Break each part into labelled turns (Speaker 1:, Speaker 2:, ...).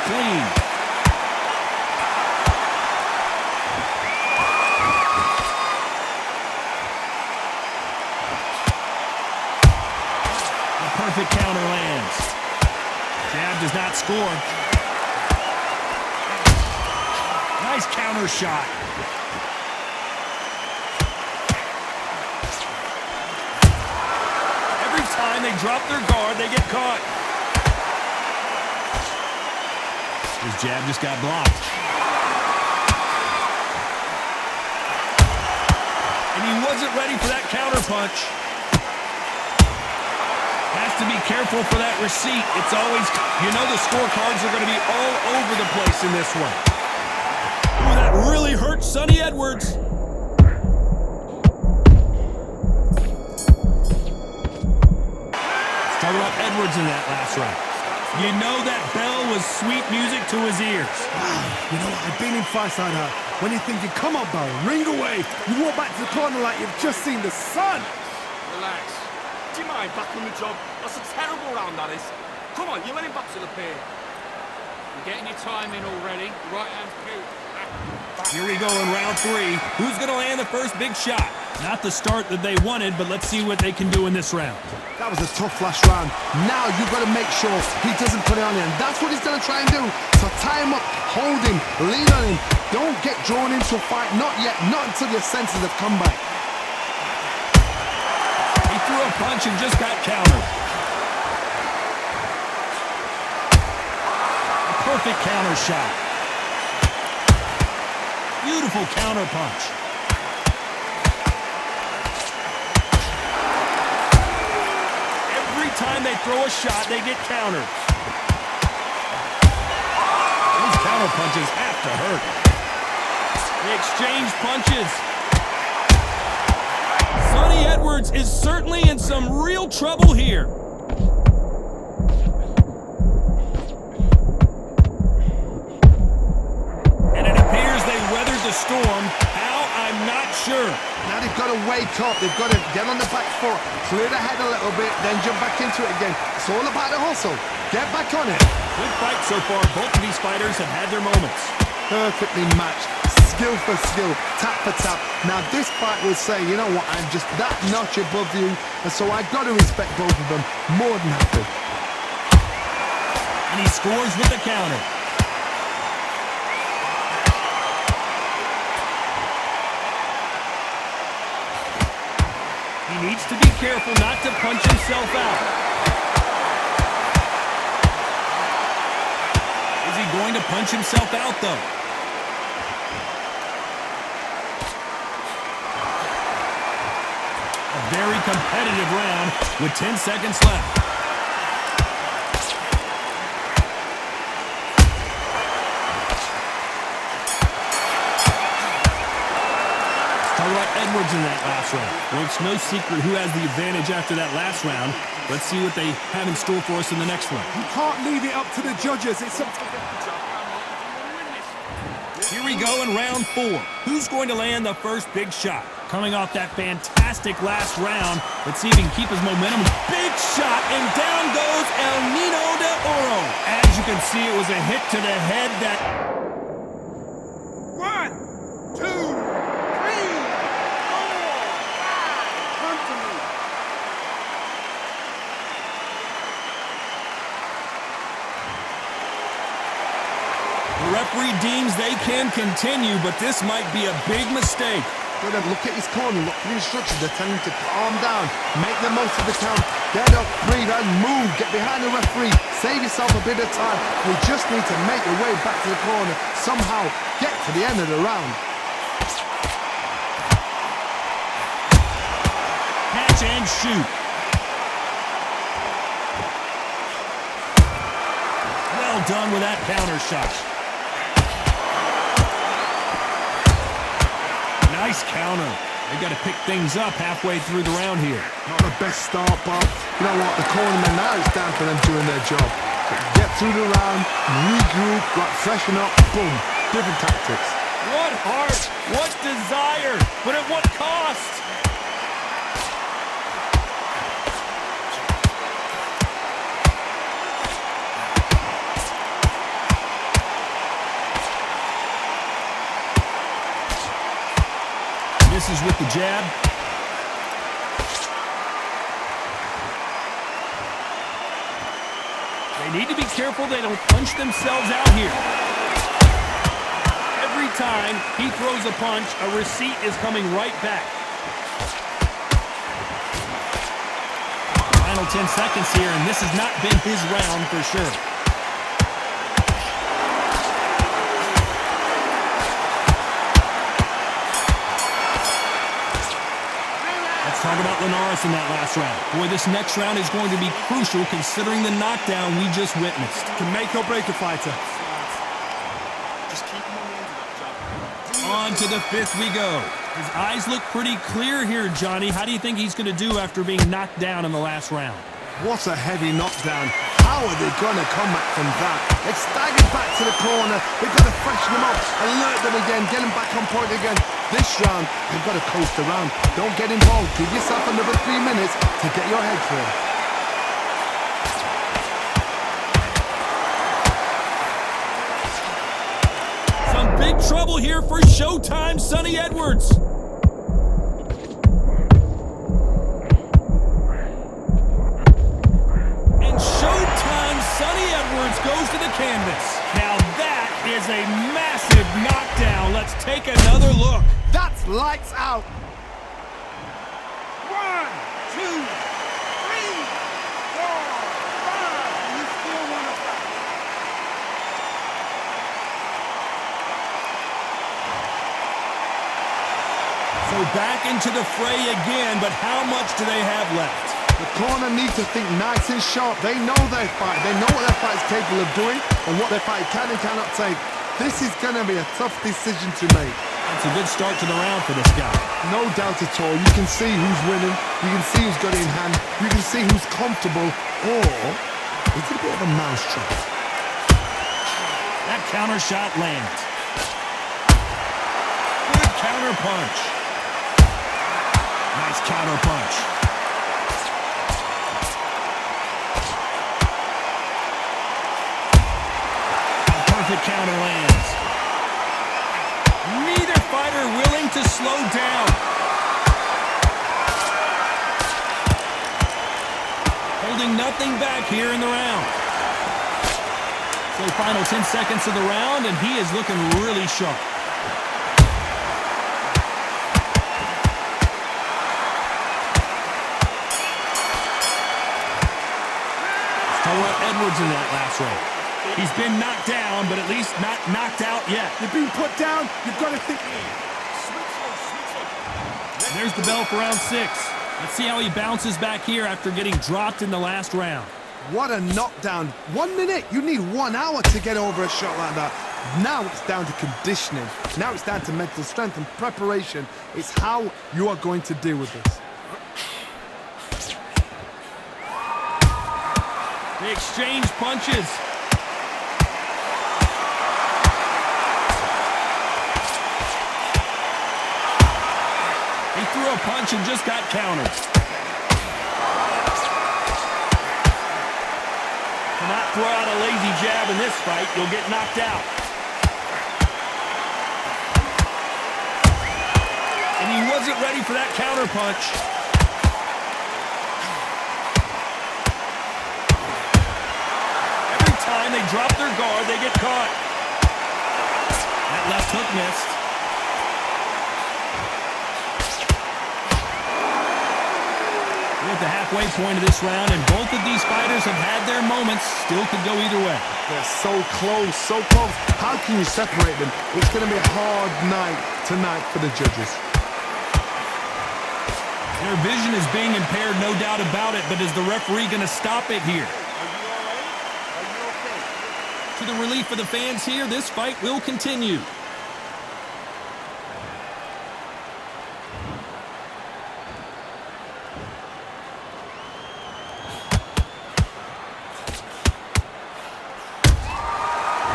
Speaker 1: clean. The perfect counter lands. Jab does not score. Nice counter shot. Every time they drop their guard, they get caught. His jab just got blocked. And he wasn't ready for that counter punch. Has to be careful for that receipt. It's always, you know, the scorecards are going to be all over the place in this one. Ooh, that really hurt Sonny Edwards. Let's talk about Edwards in that last round. You know that bell was sweet music to his ears.
Speaker 2: Wow, you know what? I've been in fights like that. When you're thinking, come on, bell, ring away. You walk back to the corner like you've just seen the sun.
Speaker 3: Relax. Do you mind back on the job? That's a terrible round, that is. Come on, you let him back to the pier.
Speaker 4: You're getting your time in already. Right hand cue.
Speaker 1: Here we go in round 3. Who's going to land the first big shot? Not the start that they wanted, but let's see what they can do in this round.
Speaker 2: That was a tough last round. Now you've got to make sure he doesn't put it on him. That's what he's going to try and do. So tie him up, hold him, lean on him. Don't get drawn into a fight. Not yet. Not until your senses have come back.
Speaker 1: He threw a punch and just got countered. A perfect counter shot. Beautiful counter punch. Every time they throw a shot, they get countered. These counter punches have to hurt. They exchange punches. Sonny Edwards is certainly in some real trouble here. And it appears they weathered the storm. How? I'm not sure.
Speaker 2: Now they've got to wake up. They've got to get on the back foot, clear the head a little bit, then jump back into it again. It's all about the hustle. Get back on it.
Speaker 1: Good fight so far. Both of these fighters have had their moments.
Speaker 2: Perfectly matched. Skill for skill, tap for tap. Now this fight will say, you know what, I'm just that notch above you, and so I've got to respect both of them more than happy.
Speaker 1: And he scores with the counter. He needs to be careful not to punch himself out. Is he going to punch himself out, though? A very competitive round with 10 seconds left. Talk about Edwards in that last round. Well, it's no secret who has the advantage after that last round. Let's see what they have in store for us in the next one.
Speaker 2: You can't leave it up to the judges. It's up to the
Speaker 1: Here we go in round 4. Who's going to land the first big shot? Coming off that fantastic last round, let's see if he can keep his momentum. Big shot, and down goes El Nino de Oro. As you can see, it was a hit to the head that...
Speaker 3: 1, 2, 3, 4, 5. Come to me.
Speaker 1: The referee deems they can continue, but this might be a big mistake.
Speaker 2: Go ahead, look at his corner, look at the instructions. They're telling him to calm down, make the most of the count, get up, breathe, and move. Get behind the referee, save yourself a bit of time. We just need to make your way back to the corner, somehow get to the end of the round.
Speaker 1: Catch and shoot. Well done with that counter shot. Nice counter. They got to pick things up halfway through the round here.
Speaker 2: Not the best start, but you know what? The cornermen, now it's down for them doing their job. Get through the round, regroup, freshen up, boom. Different tactics.
Speaker 1: What heart, what desire, but at what cost? with the jab. They need to be careful they don't punch themselves out here. Every time he throws a punch, a receipt is coming right back. Final 10 seconds here, and this has not been his round for sure. Let's talk about Linares in that last round. Boy, this next round is going to be crucial considering the knockdown we just witnessed.
Speaker 2: Can make or break a fighter.
Speaker 3: Just keep him on the end of that jab.
Speaker 1: On to the fifth we go. His eyes look pretty clear here, Johnny. How do you think he's going to do after being knocked down in the last round?
Speaker 2: What a heavy knockdown. How are they going to come back from that? They staggered back to the corner. They've got to freshen them up, alert them again, get them back on point again. This round, they've got to coast around. Don't get involved. Give yourself another 3 minutes to get your head clear.
Speaker 1: Some big trouble here for Showtime Sonny Edwards. Goes to the canvas. Now that is a massive knockdown. Let's take another look.
Speaker 2: That's lights out.
Speaker 3: 1, 2, 3, 4, 5. You still want to fight?
Speaker 1: So back into the fray again, but how much do they have left?
Speaker 2: The corner needs to think nice and sharp. They know their fight. They know what their fight is capable of doing and what their fight can and cannot take. This is going to be a tough decision to make.
Speaker 1: That's a good start to the round for this guy.
Speaker 2: No doubt at all. You can see who's winning. You can see who's got it in hand. You can see who's comfortable. Or is it a bit of a mousetrap?
Speaker 1: That counter shot lands. Good counter punch. Nice counter punch. Perfect counter lands. Neither fighter willing to slow down. Holding nothing back here in the round. So final 10 seconds of the round, and he is looking really sharp. Edwards in that last round. He's been knocked down, but at least not knocked out yet.
Speaker 2: You've been put down. You've got to think.
Speaker 1: And there's the bell for round 6. Let's see how he bounces back here after getting dropped in the last round.
Speaker 2: What a knockdown. 1 minute. You need 1 hour to get over a shot like that. Now it's down to conditioning. Now it's down to mental strength and preparation. It's how you are going to deal with this.
Speaker 1: They exchange punches. He threw a punch and just got countered. Cannot throw out a lazy jab in this fight. You'll get knocked out. And he wasn't ready for that counter punch. Every time they drop their guard, they get caught. That left hook missed. We're at the halfway point of this round, and both of these fighters have had their moments. Still could go either way.
Speaker 2: They're so close, so close. How can you separate them? It's going to be a hard night tonight for the judges.
Speaker 1: Their vision is being impaired, no doubt about it, but is the referee going to stop it here? To the relief of the fans here, this fight will continue.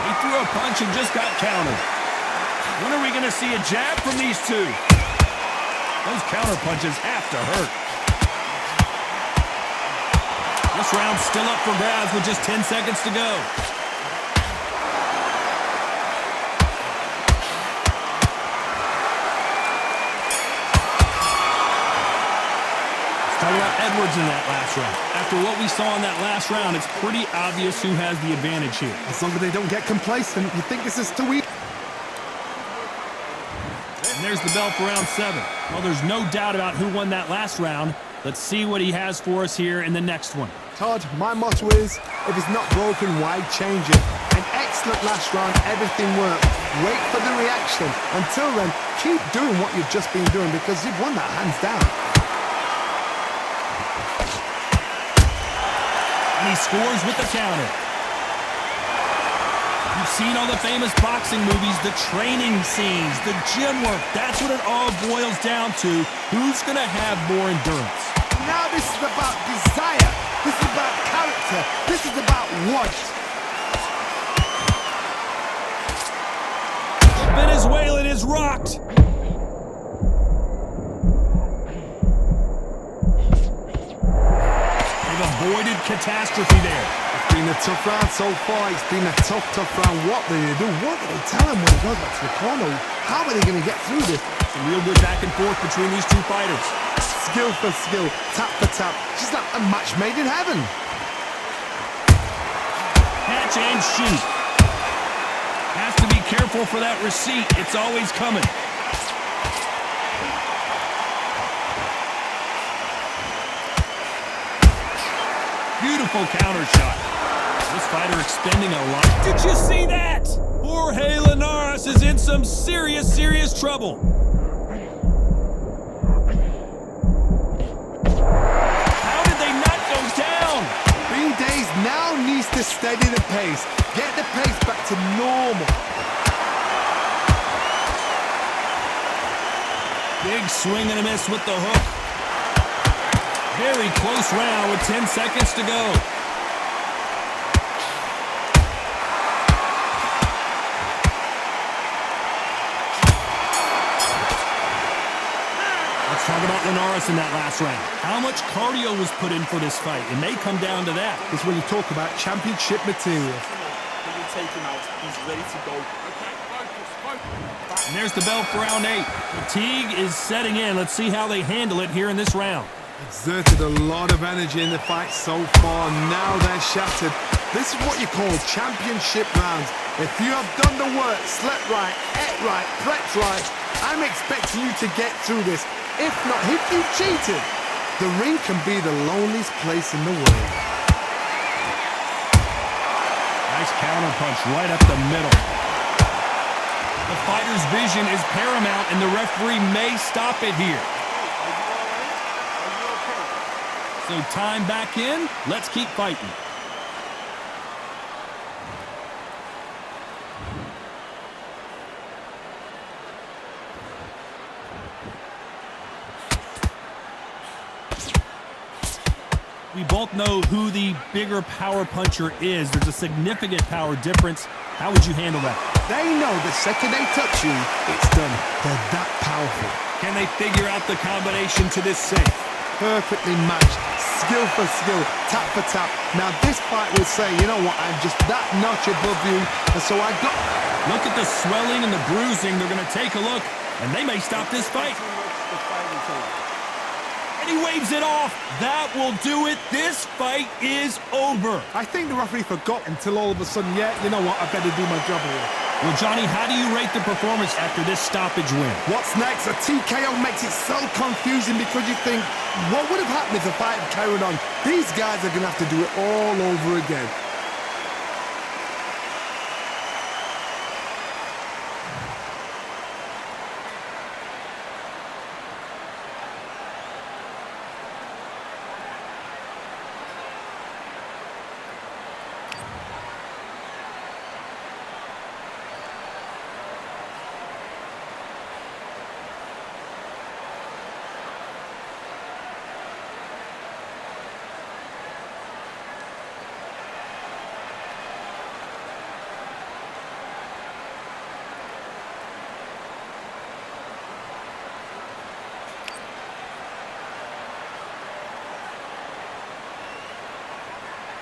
Speaker 1: He threw a punch and just got countered. When are we going to see a jab from these two? Those counter punches have to hurt. This round's still up for grabs with just 10 seconds to go. Talking about Edwards in that last round. After what we saw in that last round, it's pretty obvious who has the advantage here.
Speaker 2: As long as they don't get complacent, you think this is too easy.
Speaker 1: And there's the bell for round 7. Well, there's no doubt about who won that last round. Let's see what he has for us here in the next one.
Speaker 2: Todd, my motto is, if it's not broken, why change it? An excellent last round, everything worked. Wait for the reaction. Until then, keep doing what you've just been doing because you've won that hands down.
Speaker 1: And he scores with the counter. You've seen all the famous boxing movies, the training scenes, the gym work. That's what it all boils down to. Who's going to have more endurance?
Speaker 2: Now this is about desire. This is about character. This is about want.
Speaker 1: The Venezuelan is rocked. They've avoided catastrophe there.
Speaker 2: It's been a tough round so far. It's been a tough round. What do they do? What do they tell him when he goes back to the corner? How are they going to get through this?
Speaker 1: Some real good back and forth between these two fighters.
Speaker 2: Skill for skill, tap for tap. Just like a match made in heaven.
Speaker 1: Catch and shoot. Has to be careful for that receipt. It's always coming. Beautiful counter shot. This fighter expending a lot. Did you see that? Jorge Linares is in some serious trouble. How did they not go down?
Speaker 2: Green Days now needs to steady the pace. Get the pace back to normal.
Speaker 1: Big swing and a miss with the hook. Very close round with 10 seconds to go. Let's talk about Linares in that last round. How much cardio was put in for this fight? It may come down to that.
Speaker 2: It's when you talk about championship material.
Speaker 3: When you take him out, he's ready to go. Okay, focus.
Speaker 1: And there's the bell for round 8. Fatigue is setting in. Let's see how they handle it here in this round.
Speaker 2: Exerted a lot of energy in the fight so far. Now they're shattered. This is what you call championship rounds. If you have done the work, slept right, ate right, prepped right, I'm expecting you to get through this. If not, if you cheated, the ring can be the loneliest place in the world.
Speaker 1: Nice counter punch right up the middle. The fighter's vision is paramount, and the referee may stop it here. So time back in. Let's keep fighting. We both know who the bigger power puncher is. There's a significant power difference. How would you handle that?
Speaker 2: They know the second they touch you, it's done. They're that powerful.
Speaker 1: Can they figure out the combination to this sink?
Speaker 2: Perfectly matched, skill for skill, tap for tap. Now this fight will say, you know what, I'm just that notch above you, and so I got...
Speaker 1: Look at the swelling and the bruising. They're going to take a look, and they may stop this fight. And he waves it off. That will do it. This fight is over.
Speaker 2: I think the referee forgot until all of a sudden, yeah, you know what, I better do my job here.
Speaker 1: Well, Johnny, how do you rate the performance after this stoppage win?
Speaker 2: What's next? A TKO makes it so confusing because you think, what would have happened if the fight had carried on? These guys are going to have to do it all over again.